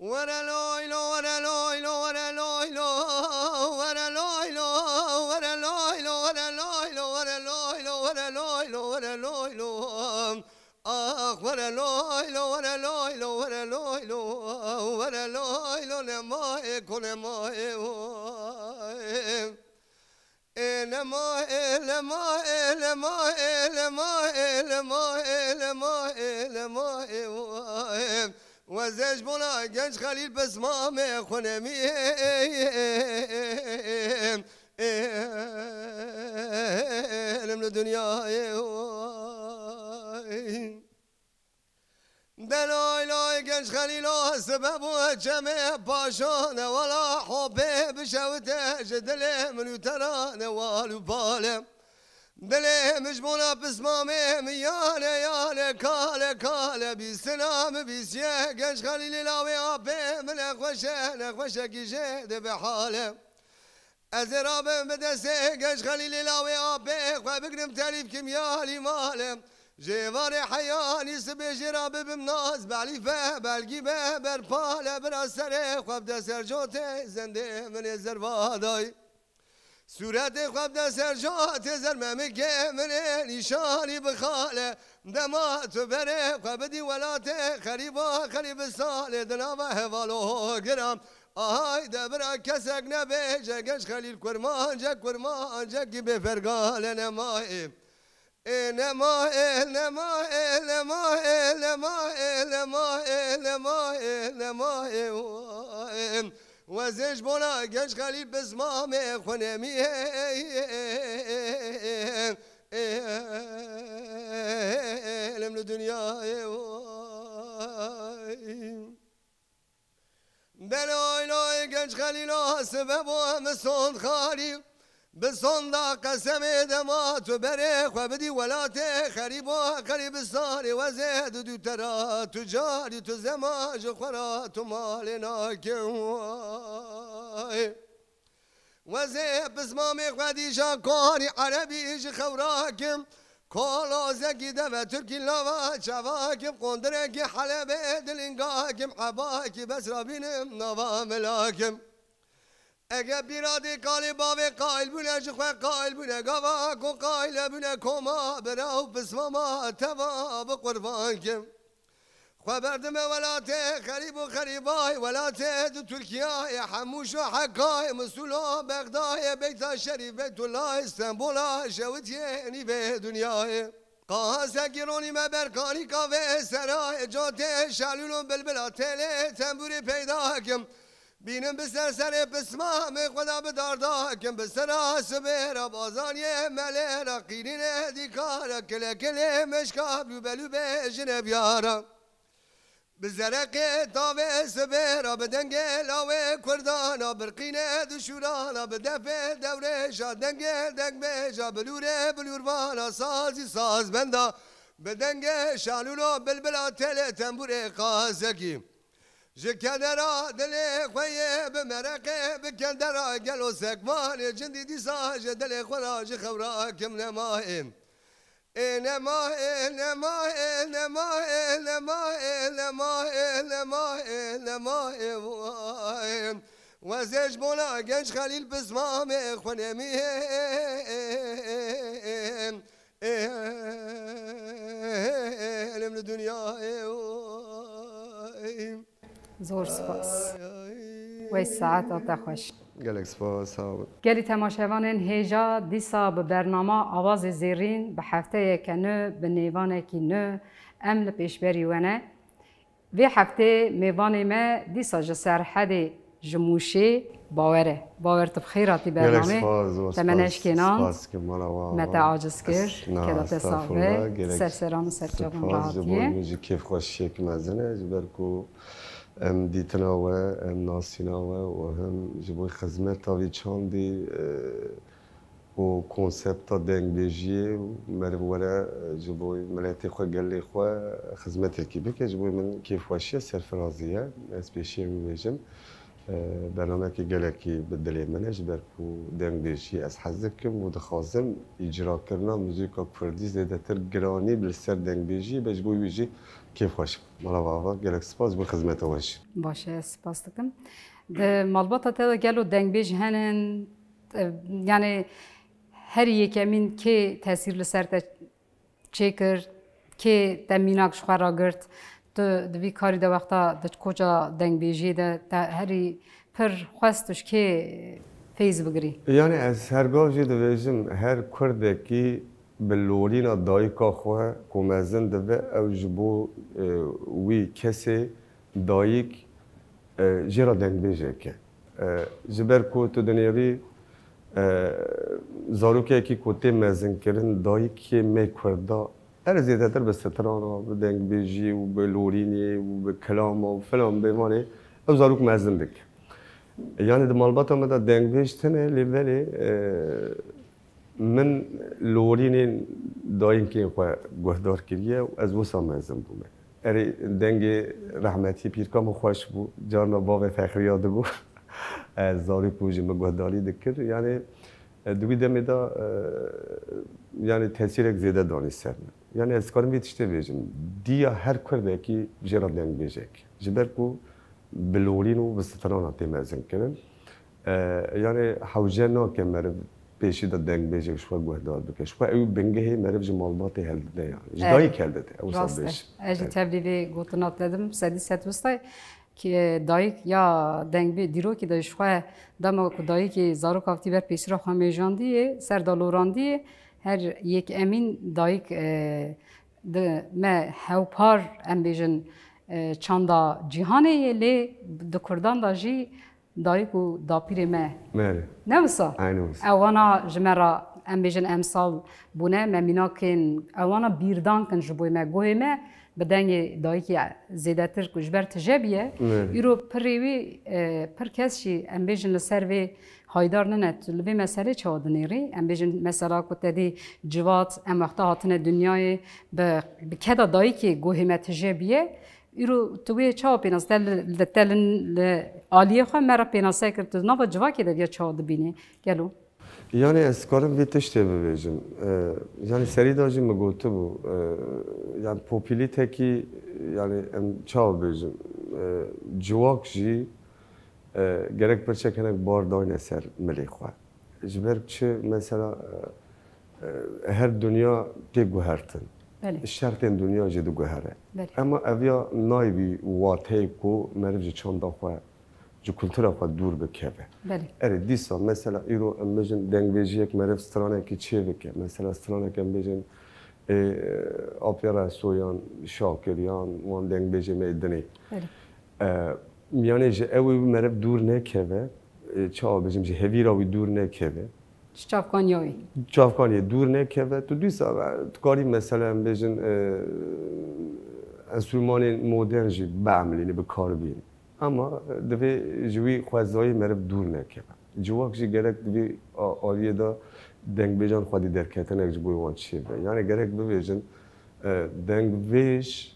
ورا لويلو ورا لويلو ورا لويلو ورا لويلو ورا لويلو ورا لويلو ورا لويلو ورا لويلو ورا لويلو ورا لويلو ورا لويلو ورا لويلو ورا لويلو لما كل ما لما لما لما لما لما لما وزج بولا جنج خليل بس ما خنمي لم الدنيا دلوي لوي جنج خليل سبب وجمع باشان ولا حبه بشوته جدله من يترى نوال باله دلي مجبونا بسمامي مياله ياله كاله كاله بسلام بسيه جنش خليلي لاوي عبي من اخوشه كيجي دي بحاله ازراب بدسي جنش خليلي لاوي عبي وبقرم تاليف كيميالي ماله جيواري حياني سبي جراب بمناز بعليفه بالجيبه برباله براسره وبدا سرجوتي زنده من الزرباداي صورت خواب ده سرجات زرمه که من نشانی بخاله دما تو بره خواب دی ولات خریبا خریب سال دنا و حوالو گرم آهای دبرا کسک نبه جگش خلیل کرمان جگی به فرگال نمای نمای نمای نمای نمای نمای نمای وزش بولا جنش خليل بسمام خنمي لم الدنيا دلوي لوي جنش خليل سبب مسون خالي بسون دا قسم دمات بريخ وبدي ولاته خريب وخريب الصار وزيد دو ترى تجاري تزماج خرات مالنا كواي وزيد بسمامي خديجة كوري عربي ايش خوراكم كولو زكي دفا تركي لوا شواكم قندركي حلبة دلنقاكم حباكي بس رابينم نوا ملاكم اگه بیرادی کالی باوی قایل بونه جخوه قایل بونه گوا کو قایل بونه کما براو بسماما توا بقربان کم خواه بردم ولاته خریب و خریبای ولاته دو ترکیه حموش و حکای مسئولا بغدای بیتا شریف بیت الله استنبولا شوتیه نیوه دنیای قاها گیرونی مبرکانی کاوه سرای جاته شلول و بلبلا تله تنبوری پیدا کم بینم بسر سر بسمام خدا بداردا کم بسر سبیر بازانی مله را قیرین دیکارا کله کله مشکاب لو بلو بجن بیارا بزرق تاوه سبیر بدنگ لاوه کردانا برقین دشورانا بدفع دوره شادنگ دنگ بجا بلوره بلوروانا سازی ساز بندا بدنگ شالولو بلبلا تل تنبور قاسکی جکدرا دل خویه بمرقه بکدرا گلو سکمان جندی دیساج دل خوراج خورا کم نمایم نما نما نما نما نما نما نما وزج بولا گنج خلیل بسمام خونمی علم الدنيا زور سپاس و ساعت آتخوش گلک سپاس گلی تماشاوانین هیجا دیسا به برنامه آواز زیرین به هفته کنه به نیوانه کی نه ام لپیشبری ونه و هفته میوان ما دیسا جسر حد جموشی باورت بخیراتی برنامه تمنش کنان متى عاجز کر کدا تصابه سرسران سرچاون راحتیه کیف خوشی که مزنه جبرکو ام دیتناوه ام ناسیناوه و هم جبوی خدمت تاوی چاندی و کنسپت دنگ بیجیه مروره جبوی ملتی خو گلی خو خدمت کی بکه جبوی من کیف خوشی سرفرازیه اسپیشی میجم برنامه که گلکی بدلی منش برکو دنگ بیجی از حزکم و دخوازم اجرا کردن موزیک کردی زیاده تر گرانی بلسر دنگ بیجی بجبوی بیجی كيف خوش مالا بابا قالك سپاس بخدمته باش باشه سپاس دکم ده مالباتا تا گلو دنگ بیج هنن يعني هر یکمین که تاثیر لسر تا چه کرد که تمیناک شخرا گرد تو دوی کاری ده وقتا ده کجا دنگ بیجی ده تا هری پر خواستش که فیز بگیری يعني از هرگاه جي دویجم هر کرده کی بلورین دایکا خواه کمزن دوه او جبو وی کسی دایک جرا دنگ بیجه که جبر کو تو دنیاوی زاروکه کی کوته مزن کردن دایکی می کرده هر زیاده تر به ستران و به دنگ بیجی و به لورینی و به کلام و فلان بیمانه او زاروک مزن بک يعني دمالبات ما دا دنگ بیشتنه لیولی من لورینی داین که خواه گهدار کریه و از وسا مزن بومه اری دنگ رحمتی پیرکام خوش بو جانا باب فخریاده بو زاری پوجی مگهداری دکر يعني دوی دمی دا يعني تاثیر یک زیاده دانی سر يعني از کارم بیتشته بیجم دیا هر کرده کی جرا دنگ بیجک جبر کو بلورین و بستران آتی مزن کردن يعني حوجه نا که مرد پیشی دا دنگ بیجک شوه گهدار بکش شوه او بنگه مرد جمالباتی هلده يعني جدایی کلده او سال بیش اجی تبلیغی گوتنات دادم سدی ست وستای که دایک یا دنگ بی دیرو که دایش خواه دما که دایی که زارو کافتی بر پیسرا خوامیجاندیه سردالوراندیه هر یک امین دایک ده ما هوپار ام بیجن چاندا جهانه لی ده کردان دا جی دایک و داپیر ما ماله نوسا aynı اوانا جمرا ام بیجن امسال بونه ممینا کن اوانا بیردان کن جبوی ما گوه ما بدنگ دایکی زیاده تر کجبر تجابیه ایرو پریوی پر کسی ام بیجن لسر وی هایدار ننت لبی مسئله چه آدنیری ام بیجن مثلا کتدی جوات ام وقتا هاتن دنیای به کدا دایکی گوه ما تجابیه ایرو توی چه پیناس دل عالیه خو مرا پیناسه کرد تو نوا جواکی دویا چه آد بینی گلو Yani eskarım bir tişte bebejim. Yani seri dacı mı gotu bu. Yani popüliteki yani çav bebejim. Civak jî gerek bir çekenek bardağın eser melekwa. Jberkçi mesela her dünya tek guhertin. Şertin dünya jî du guhere. Ama evya nayvi watey ku merivci çanda xwe ji kultura xwe dûr bikeve. Erê dîsa mesela îro em bêjin dengbêjiyek meriv stranekî çê bike. Mesela stranek em bêjin apyara soyan, şakiriyan, wan dengbêjê me dinê. Yani ji ew ê meriv dûr nekeve, çawa bêjim ji hevîra wî dûr nekeve. Çavkanyayê. Çavkaniyê dûr nekeve. Tu dîsa tu karî mesela em bêjin enstrûmanên modern jî beemelînî bi kar bînî. Ama divê ji wî xwezayî meriv dûr nekeve. Civak jî gerek divê aviyê da dengbêjan xwedî derketinek ji bo wan çêbe. Yani gerek bibêjin dengbêj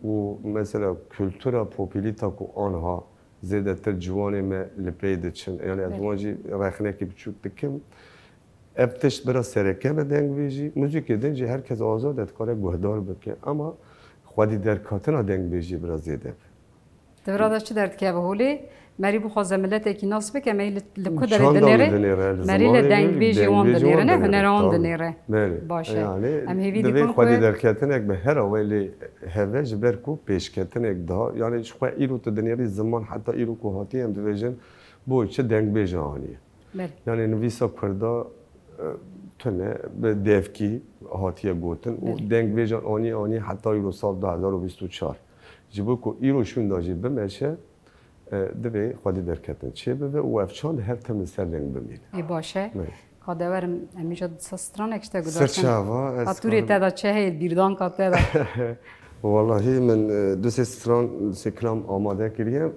û mesela kültura popülîta ku anha zêdetir ciwanê me li pê diçin. Yani ez wan jî rexnekî biçûk dikim. Ev tişt bira serekeme dengbêjî, muzîkê din jî herkes azad et kare guhdar bike. Ama xwedî derketina dengbêjî bira zêde be. Devradas çi derdike be holê merî bixwaze milletekî nas bike me li ku derê dinêre merî li dengbêjî wan dinêre ne hunera wan dinêre. Baş e. Em hêvî divê xwedî derketinek bi her awê lê heve ji ber ku pêşketinek daha yani ji xwe îro tu dinêrî ziman heta îro ku hatiye em dibêjin bo çi dengbêj aniye. Yani nivîsa Kurda tune bi devkî hatiye gotin û dengbêjan anî heta îro sal 2024. Ji bo ku îro şûn da jî bimeşe divê xwedî derketin çê bibe û ev çand her tim li ser reng bimîne. Baş e. Kadeverim em îja stranek işte gudartin. Sirçava. Hatûrê te da çe heye bîrdanka te da. Vallahi min du sê stran sêkiram amade kiriye.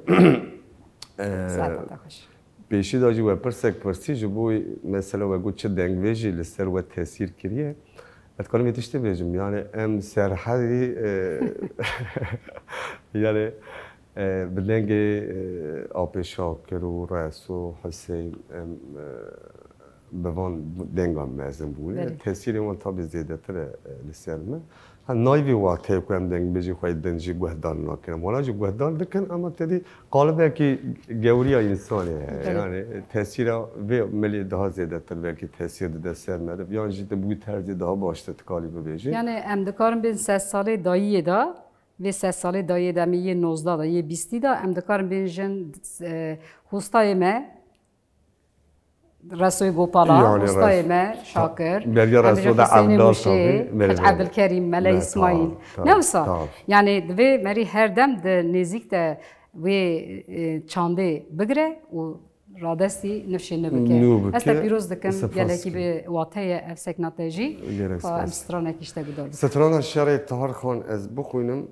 Pêşî da jî we pirsek pirsî ji bo mesela we got çi dengbêjî li ser we tesîr kiriye. Ez karim vê tiştê bêjim yani em serhedî yani bi dengê Apê Şakir û Res û Hiseyn em bi van dengan mezin bûne. Tesîrê wan tabî zêdetir e li ser me. نایوی وقتی کنم دنگ بچی خواهد دنجی گهدار نکنم ولی جو گهدار دکن اما تدی قالبه که گوری انسانه یعنی تاثیر و ملی ده زیاده تر belki تاثیر ده سر مده یعنی جد بوی ترجیح ده باشته تکالی ببیجی یعنی ام دکارم بین 3 ساله دایی دا و 3 ساله دایی دا میه 19 دا یه 20 دا ام دکارم بین جن هستای ما رسوی گوپالا هستای ما شاکر بریا رسول ده عبدال صافی حج عبدالکریم ملا اسماعیل نوسا یعنی دوی مری هر دم ده نزیک ده و چانده بگره و رادستی نفشه نبکه است پیروز دکم گلکی به واقعی افسک نتیجی و امسترانه کشته گدار ستران شرای تهار خان از بخوینم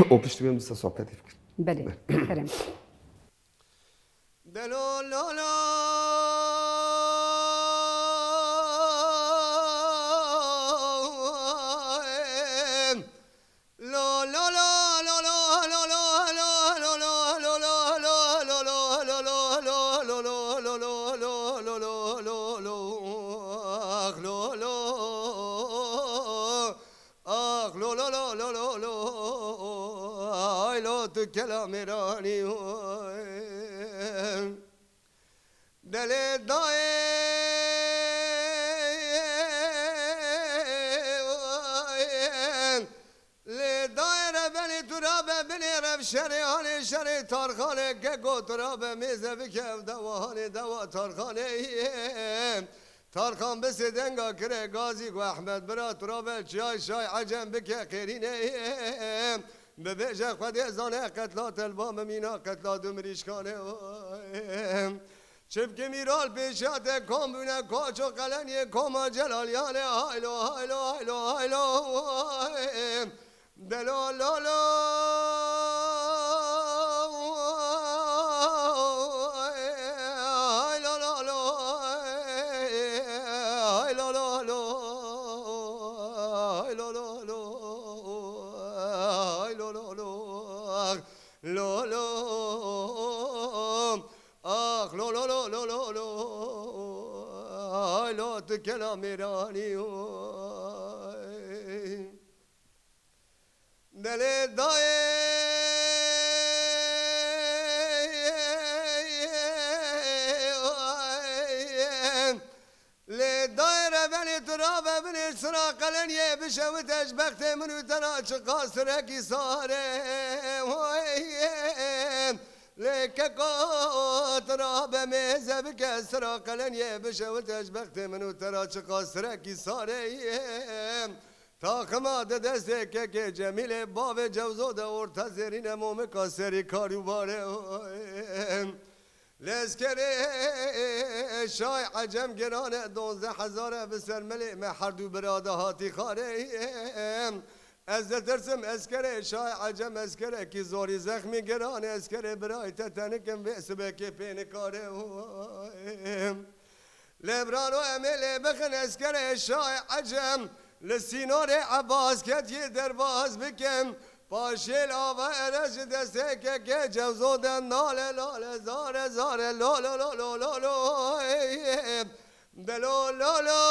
او پشت بیم بسته صحبتی فکر بله کرم دلالالا كلام راني دل داين لدايرة بني ترابة بني رف شرياني شري تارخاني كقو ترابة ميزة بكيف دواني دوا تارخاني تارخان بس دنگا كري غازي واحمد برا ترابة شاي شاي عجم بكي خيريني ببيجا خدي زانه قتلات البام مینا قتلا دمریش کانه چبکی میرال پیشات کامونه کاچو قلنی کاما جلالیانه هایلو هایلو هایلو هایلو دلالالا كلام راني دل داين لدايرة بني ترابة بني سرا قلنية بشوت أجبخت منو ترى قاصرك صاري لك قطرة بميزة بكسرة قلنية بشوت أجبخت منو ترى قاصرك صاري تاخما دستك که جمیل باب جوزو ده ارتزرین موم کاسری کاریو باره لسکره شای عجم گرانه 12,000 بسر ملی محردو براده هاتی خاره از ترسم اسکره شای عجم اسکره کی زوری زخمی گرانه اسکره برای تتنکم ویسبه که پین کاره لبرانو امیل بخن اسکره شای عجم لسینار عباس کتی درباز بکن پاشیل آوه ارش دسته که جوزو دن ناله لاله زاره زاره لولو لولو لولو دلو لولو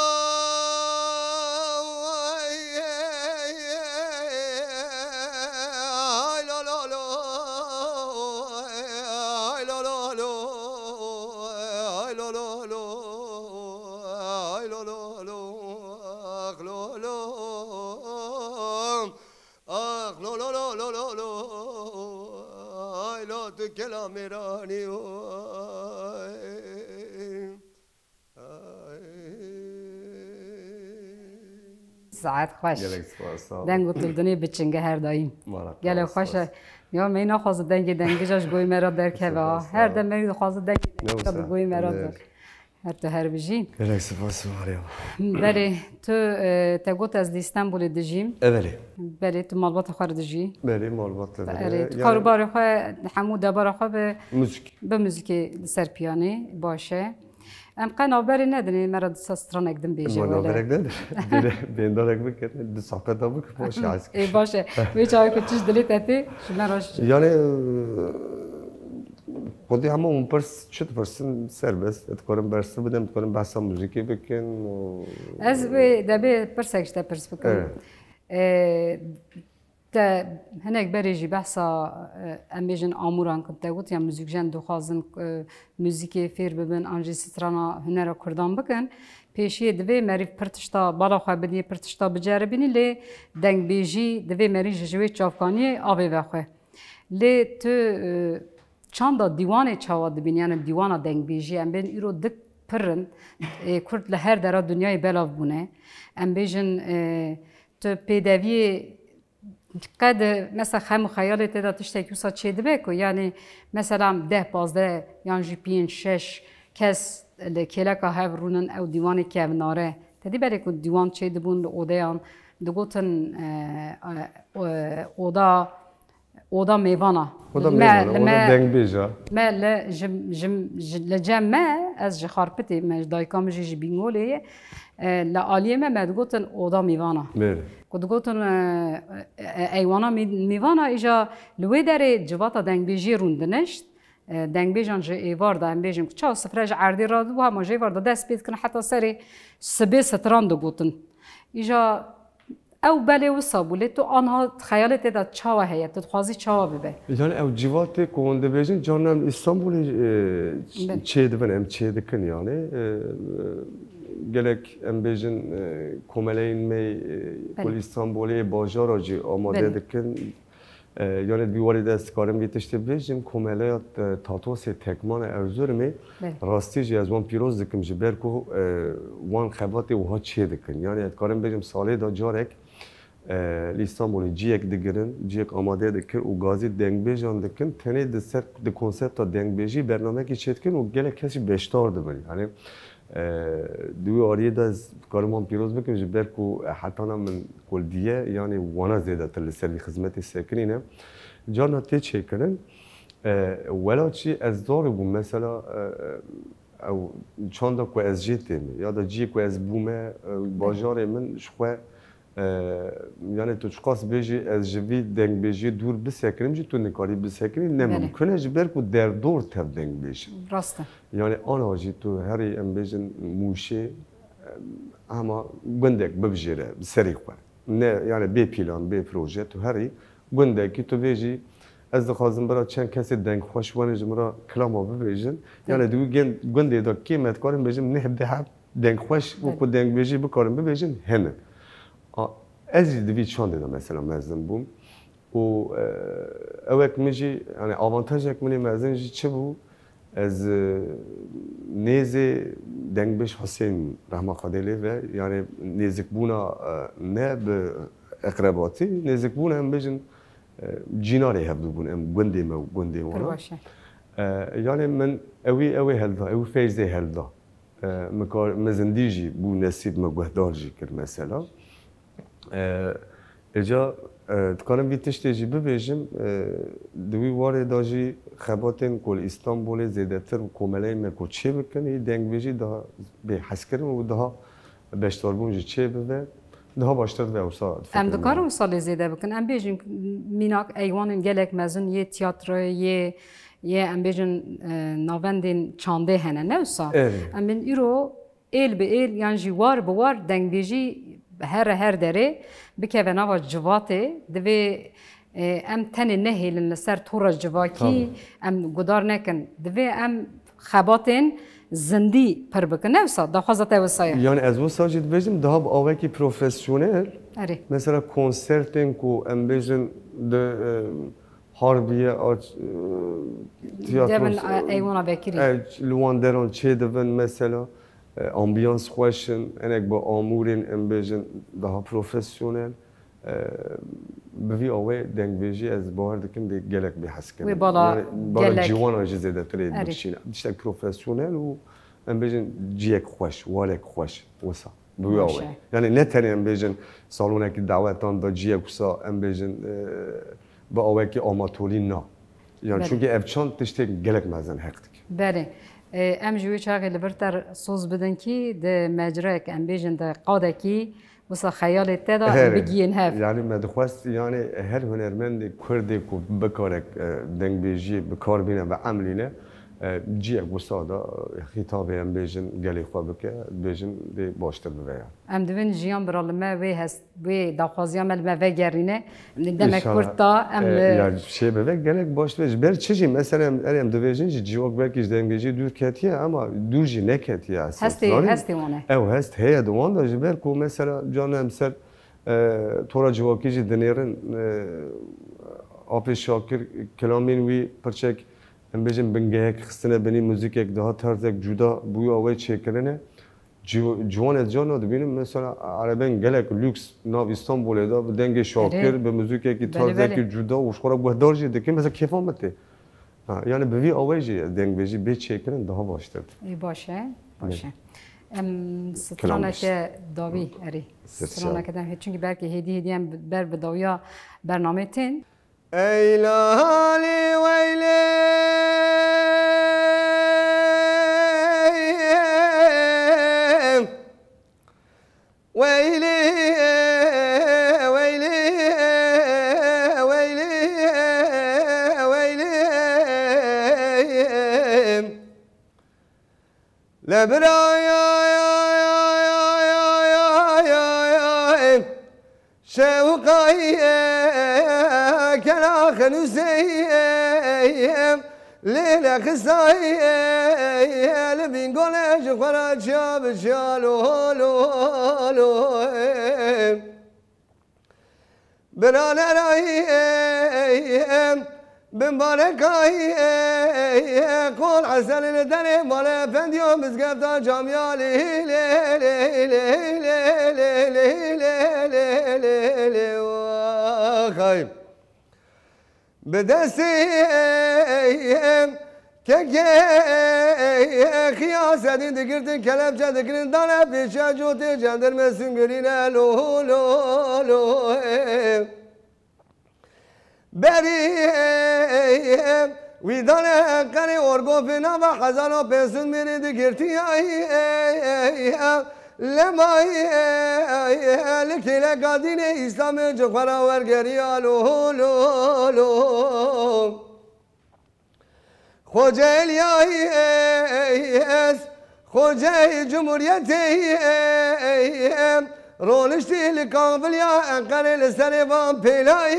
كلام راني ساعت خوش دنگو تلدنی بچنگه هر دایم گله خوشه یا مینا خواست دنگی جاش گوی مرا در که هر دم میری خواست دنگی گوی مرا در هر تو هر بجین گله سپاس مریم بله تو تگوت از استانبول دجیم بله تو مالبات خوار دجی بله مالبات بله تو کاروبار خو حمود دبار خو به موزیک سر پیانه باشه ام قنابری ندنی مرد سستران اقدم بیجه ولی قنابری ندنی بیندارک بکن دو صحبت دام بکن باشه عزیز ای باشه وی چای کچیش دلیت اتی شما راش یعنی خودی همه اون پرس چه پرسن سربست اتکارم برس بدم اتکارم بحث موسیقی بکن و از به دبی پرسکش تا پرس بکن تا هنگ بریجی بحثا امیجن آموران کن تا گوت یا موزیک جن دخوازن موزیک فیر ببین آنجی سترانا هنر کردان بکن پیشی دوی مری پرتشتا بالا خواه بدی پرتشتا بجاره بینی لی دنگ بیجی دوی مری جوی چافکانی آوی بخواه لی تو چند دیوان چاواد بینی یعنی دیوان دنگ بیجی ام بین ایرو دک پرن کرد لهر در دنیای بلاف بونه ام بیجن تو پیدوی قد مثلا خم خیال تدا تشتکی وسط چه دبه کو یعنی مثلا 10-15 یعنی جی 5-6 کس لکیلک هاف رونن او دیوانی که ناره تدی برای کو دیوان چه دبون لودیان دگوتن اودا میوانا اودا دنگ بیجا ما لجم ما از جخارپتی ما دایکام جی بینگولی لعالیه ما دگوتن اودا میوانا کد گوتن ایوانا میوانا ایجا لوی داره جواتا دنگ بیجی روندنشت دنگ بیجان جه ایوار دا هم بیجیم چه سفرج عردی را دو هم جه ایوار دا دست بید کن حتی سری سبی ستران دو گوتن ایجا او بله و صابوله تو آنها خیالت دا چاوه هیت تو خوازی چاوه ببه یعنی او جوات کونده بیجین جانم استانبولی چه دبن ام چه دکن یعنی گلک ام بیجن کوملین می کل استانبولی باجار آجی آماده دکن یعنی دیواری دست کارم بیتشته بیجیم کوملیات تاتوس تکمان ارزور می راستی جی از وان پیروز دکم جی برکو وان خباتی وها چه دکن یعنی کارم بیجیم سالی دا جارک لیستانبولی جیک دگرن جیک آماده دکن و گازی دنگ بیجان دکن تنی دستر د کنسپت دنگ بیجی برنامه کی چه دکن و گله کسی بشتار دبری یعنی دیواری دست کارم پیروز بکن جی برکو حتی من کل دیه یعنی وانا زیاده تر سری خدمتی سکنینه جانا تی چه کنن ولی چی از داره بوم مثلا او چند تا کو از جیتیم یا دا جی کو از بومه باجار من شخوه یعنی تو چقاس بیجی از جوی دنگ بیجی دور بسکنیم جی تو نکاری بسکنیم نممکنه جی برکو در دور تر دنگ بیجی راسته یعنی آنها جی تو هری ام بیجن موشه اما گندک ببجیره سری خواه نه یعنی بی پلان بی پروژه تو هری گندکی تو بیجی از دخوازم برای چند کسی دنگ خوشوانه جمرا کلاما ببیجن یعنی دو گنده دا قیمت کارم بیجم نه ده دنگ خوش و کو دنگ بیجی بکارم ببیجن هنه از دوی چند دا مثلا مزن بوم و اوک میجی یعنی آوانتاژ یک منی مزن جی چه بو از نیزه دنگ بیش حسین رحمه خدیلی و یعنی نیزک بونا نه به اقرباتی نیزک بونا هم بیجن جیناری هفته بون ام گندی ما گندی وانا یعنی من اوی هلدا اوی فیزه هلدا مکار مزندیجی بو نصیب مگهدارجی کرد مثلا اجا تکانم بیتشتیجی ببیجم دوی وارد داجی خباتن کل استانبول زیاده تر و کوملای مکو چه بکنی دنگ بیجی ده به حس کردم و ده بشتر بونجی چه بده ده باشتر به اوسا ام دکارم سال زیاده بکن ام بیجیم میناک ایوان گلک مزون یه تئاتر یه ام بیجن نوندین چانده هنه نه اوسا ام بین ایرو ایل به ایل یعنی جوار به وار دنگ بیجی هر داره بکه و نوا جواته دوی ام تنی نهیلن لسر تورا جواکی ام گدار نکن دوی ام خباتن زندی پر بکنه وسا دخوازته وسایه یعنی از وسا جد بیجم ده با آوکی پروفسیونل مثلا کنسرتین کو ام بیجن ده هاربیه تیاتروس ایوانا بکری لوان دران چه دون مثلا آمبیانس خوشن انک با آمورین ام بیجن ده پروفسیونل بوی آوی دنگ بیجی از باور دکم دی گلک به حس کنم بالا جوان آجی زیده ترید بکشین دیشتک پروفسیونل و ام بیجن جیک خوش والک خوش وسا بوی آوی یعنی نه تنی ام بیجن سالونه که دعوتان دا جیک وسا ام بیجن با آوی که آماتولی نه یعنی چون که افچان دیشتک گلک مزن حقیق بله ام جوی چاقی لبرتر سوز بدن کی ده مجرا که ام بیجن ده قاده کی واسه خیالت تدا بگین هف یعنی مدخواست یعنی هر هنرمند کردی کو بکارک دنگ بیجی بکار بینه و عملینه جیه گوسادا خطابی هم بیشن گلی خواب که بیشن دی باشتر ببیا. ام دوین جیان برالمه وی هست وی داخوازیام المه و گرینه دمک کرتا ام یا شی ببیا گلک باشتر بر چیزی مثلا ام دویجن جیوک برکیش دنگیجی دور کتیه اما دورجی نکتیه است. هستی وانه. او هست هی دوان داشت بر کو مثلا جانم سر تورا جواکیجی دنیرن آفیس شاکر کلامین وی پرچک ام بیشم بنگه خستنه بنی موزیک یک ده طرزک جدا بوی آوای چکرنه جوان از جان دبینم مثلا عربین گلک لوکس ناو استانبوله دا دنگ شاکر به موزیک یک طرزک جدا و شخورا بهدارجی دکیم مثلا کیف آمده یعنی به وی آوایجی دنگ بیشی به چکرن ده باشتر باشه ام سترانه که داوی اری سترانه که دم چونکه برکی هدی هم بر بداویا برنامه تین ای لالی ویلی ويلي ويلي ويلي ويلي لبرايا شوقي كلا خنوسيم ليلة خصاي لبين قولش خرج شاب شالو لو برانا رايم بمباركاي قول حسن الدني مالا فنديو مسقفتا جاميا لي لي لي لي لي لي لي لي لي خايم بدستیم که خیاست دکردن کلمچه دکردن دانه پیشه جوتی جندر مسیم گرینه لو بریم وی دانه قنی ارگو فینا و خزانو پیسون میری دکرتی لمای لکیله قادین اسلام جخورا ورگری لو خوجلیای است خوجای جمهوریتی رونشتی لکانفلیا انقره لسر وان پیلای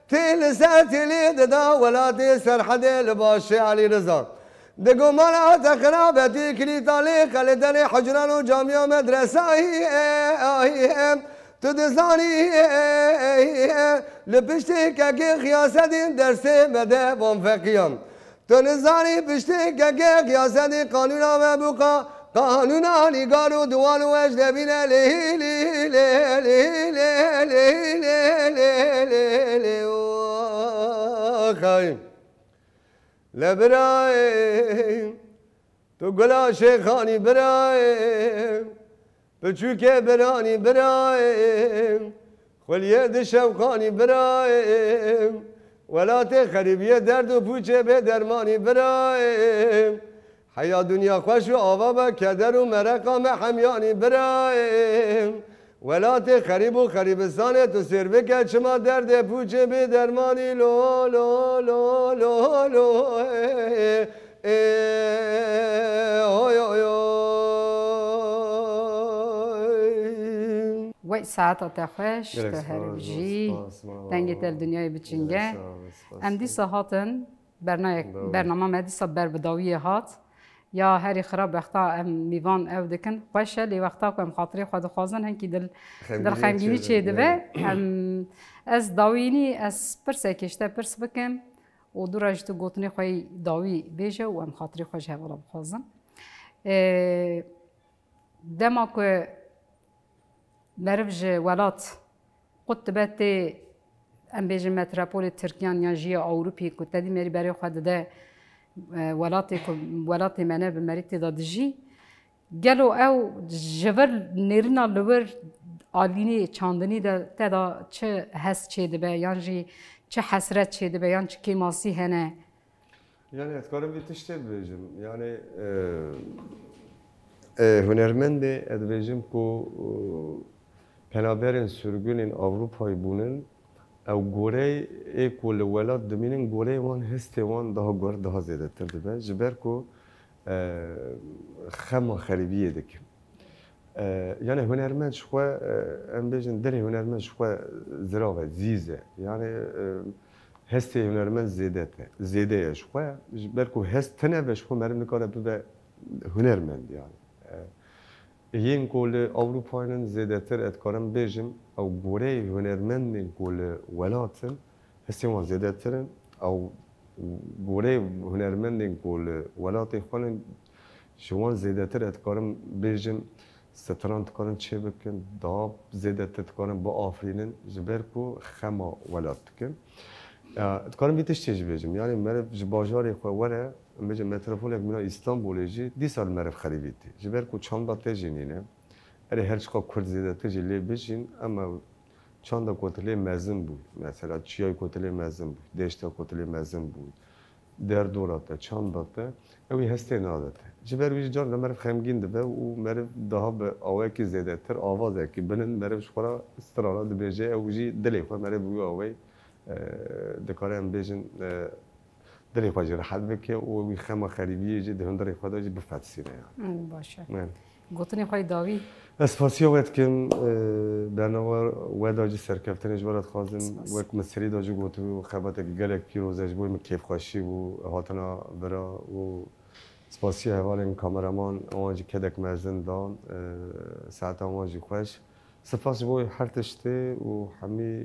تیل سر تیلی ددا ولاتی سرحد لباش علی رضا دگو مالا تخرابتی کلیتالی خلیدنی حجران و جامعه مدرسه تو دزانی لپشتی که خیاستی درسی مده وانفقیم تو نزانی پشتی که خیاستی قانونا مبوکا قانونا نگار و دوال و اجدبین لی لی لی لی لی لی لی لی لی خایم لبرایم تو گلا شیخانی برایم بچوکه برانی برایم خلیه دشوقانی برایم ولات خریبیه درد و پوچه به درمانی برایم حیا دنیا خوش و آوا با کدر و مرقام حمیانی برایم ولات خریب و خریبستان تو سروه که چما درد پوچه به درمانی لو لو لو لو لو وی ساعت تخش که هرجی دنگت دنیای بچینگه ام دی هاتن برنامه مدیسا بر بداوی هات یا هری خراب وقتا ام میوان او دکن خوشه لی وقتا که ام خاطری خود خوازن هنکی دل خنگینی چه دبه ام از داوینی از پرسه کشته پرس بکم و دو راج تو گوتنی خوی داوی بیجه و ام خاطری خوش هوالا بخوازن دما که مرفج ولات قطبت ام بیجه متروپول ترکیان یا جی اوروپی که تدی مری برای خود ده ولاتی منه به مریتی دادجی گلو او جبر نیرنا لور آلینی چاندنی ده تدا چه حس چه دبه یعنی چه حسرت چه دبه یعنی چه کیماسی هنه یعنی اتکارم بیتشته بیجم یعنی هنرمند ادویجم کو پنابرین سرگونین اروپایی بونن او گوره ای کل ولات دمینن گوره وان هستی وان ده گور ده زیاده تر دبه جبر کو خما خریبیه دکم يعني هنرمند شوي ام بيجن دري هنرمند شوي زراوه زيزه يعني هستی هنرمند زیاده شوي بركو هستنه بش خو مرم نکاره بده هنرمند يعني ین کل اروپایان زیاده تر اتکارم بیجم او گوره هنرمند کل ولاتن هستی وان زیاده ترن او گوره هنرمند کل ولات خانن شوان زیاده تر اتکارم بیجم ستران تکارن چه بکن داب زیاده تر تکارن با آفرینن جبر کو خما ولات کن تکارن بیتش چه بیجم یعنی مرف جباجاری خو وره میگم متروپول مینا استانبولیجی 10 سال مرف خریدی جبر کو چند تجینینه اره هر چقدر کرد زیاده تجلی بچین اما چند کتله مزن بود مثلا چیای کتله مزن بود دشتا کتله مزن بود در دوراته چند باته اوی هسته نادته جبر ویج جان مرف خمگین دبه و مرف ده به آوای کی زیاده تر آوازه کی بنن مرف شخورا استرالا دبیجه اوجی دلی خو مرف بگو آوای دکارم بیجن دری خواهی راحت بکه و وی خما خریبیه جد هن دری خواهی جد بفتسینه يعني باشه گوتنی خواهی داوی اسپاسیا وقت کم برنامه وداجی سرکفتن اجبارات خازن وقت مسری داجی گوتو و خبرت گلک پیروزش بود مکیف خاشی و هاتنا برا و اسپاسیا حوالین کامرامان آنجی کدک مزن دان ساعت آنجی خوش سپاس بوی هر تشته و همی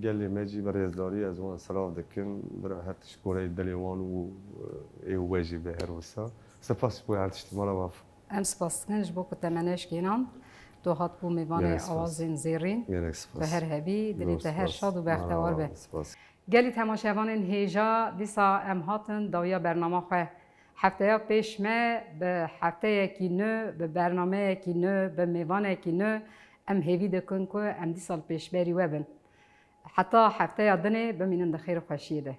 گلی مجی برای ازداری از وان سلام دکن برای هر تشت کوره دلیوان و ای واجی به هر وسا سپاس بوی هر تشت مالا واف ام سپاس کنش بو که تمنش کینان تو هات بو میوان آوازین زیرین به هر هبی دلی هر شاد و بختوار به گلی تماشاوان هیجا دیسا ام هاتن داویا برنامه خواه هفته پیش ما به هفته کی نو به برنامه کی نو به میوان کی نو ام هیوی دکن که ام دی سال پیش بری وبن حتی هفته دنه بمینن دخیر خوشیده